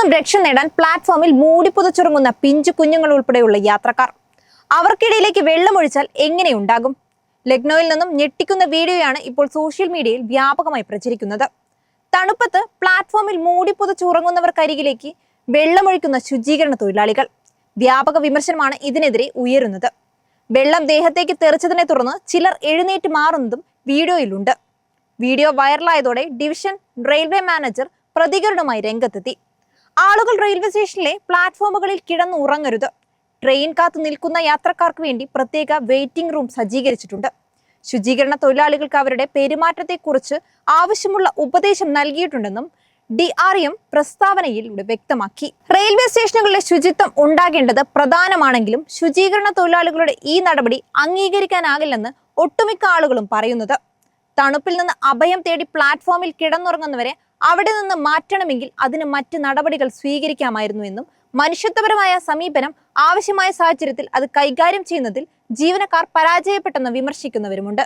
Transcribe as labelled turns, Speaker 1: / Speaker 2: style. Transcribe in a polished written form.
Speaker 1: നിന്നും രക്ഷ നേടാൻ പ്ലാറ്റ്ഫോമിൽ മൂടിപ്പുതച്ചുറങ്ങുന്ന പിഞ്ചു കുഞ്ഞുങ്ങൾ ഉൾപ്പെടെയുള്ള യാത്രക്കാർ. അവർക്കിടയിലേക്ക് വെള്ളമൊഴിച്ചാൽ എങ്ങനെയുണ്ടാകും? ലക്നൌവിൽ നിന്നും ഞെട്ടിക്കുന്ന വീഡിയോയാണ് ഇപ്പോൾ സോഷ്യൽ മീഡിയയിൽ വ്യാപകമായി പ്രചരിക്കുന്നത്. തണുപ്പത്ത് പ്ലാറ്റ്ഫോമിൽ മൂടിപ്പുതച്ചുറങ്ങുന്നവർക്കരികിലേക്ക് വെള്ളമൊഴിക്കുന്ന ശുചീകരണ തൊഴിലാളികൾ. വ്യാപക വിമർശനമാണ് ഇതിനെതിരെ ഉയരുന്നത്. വെള്ളം ദേഹത്തേക്ക് തെറിച്ചതിനെ തുടർന്ന് ചിലർ എഴുന്നേറ്റ് മാറുന്നതും വീഡിയോയിലുണ്ട്. വീഡിയോ വൈറലായതോടെ ഡിവിഷൻ റെയിൽവേ മാനേജർ പ്രതികരണവുമായി രംഗത്തെത്തി. ആളുകൾ റെയിൽവേ സ്റ്റേഷനിലെ പ്ലാറ്റ്ഫോമുകളിൽ കിടന്ന് ഉറങ്ങരുത്. ട്രെയിൻ കാത്തു നിൽക്കുന്ന യാത്രക്കാർക്ക് വേണ്ടി പ്രത്യേക വെയിറ്റിംഗ് റൂം സജ്ജീകരിച്ചിട്ടുണ്ട്. ശുചീകരണ തൊഴിലാളികൾക്ക് അവരുടെ പെരുമാറ്റത്തെക്കുറിച്ച് ആവശ്യമുള്ള ഉപദേശം നൽകിയിട്ടുണ്ടെന്നും DREM പ്രസ്താവനയിലൂടെ വ്യക്തമാക്കി. റെയിൽവേ സ്റ്റേഷനുകളിലെ ശുചിത്വം ഉണ്ടാകേണ്ടത് പ്രധാനമാണെങ്കിലും ശുചീകരണ തൊഴിലാളികളുടെ ഈ നടപടി അംഗീകരിക്കാനാകില്ലെന്ന് ഒട്ടുമിക്ക ആളുകളും പറയുന്നത്. തണുപ്പിൽ നിന്ന് അഭയം തേടി പ്ലാറ്റ്ഫോമിൽ കിടന്നുറങ്ങുന്നവരെ അവിടെ നിന്ന് മാറ്റണമെങ്കിൽ അതിന് മറ്റ് നടപടികൾ സ്വീകരിക്കാമായിരുന്നു എന്നും മനുഷ്യത്വപരമായ സമീപനം ആവശ്യമായ സാഹചര്യത്തിൽ അത് കൈകാര്യം ചെയ്യുന്നതിൽ ജീവനക്കാർ പരാജയപ്പെട്ടെന്ന് വിമർശിക്കുന്നവരുമുണ്ട്.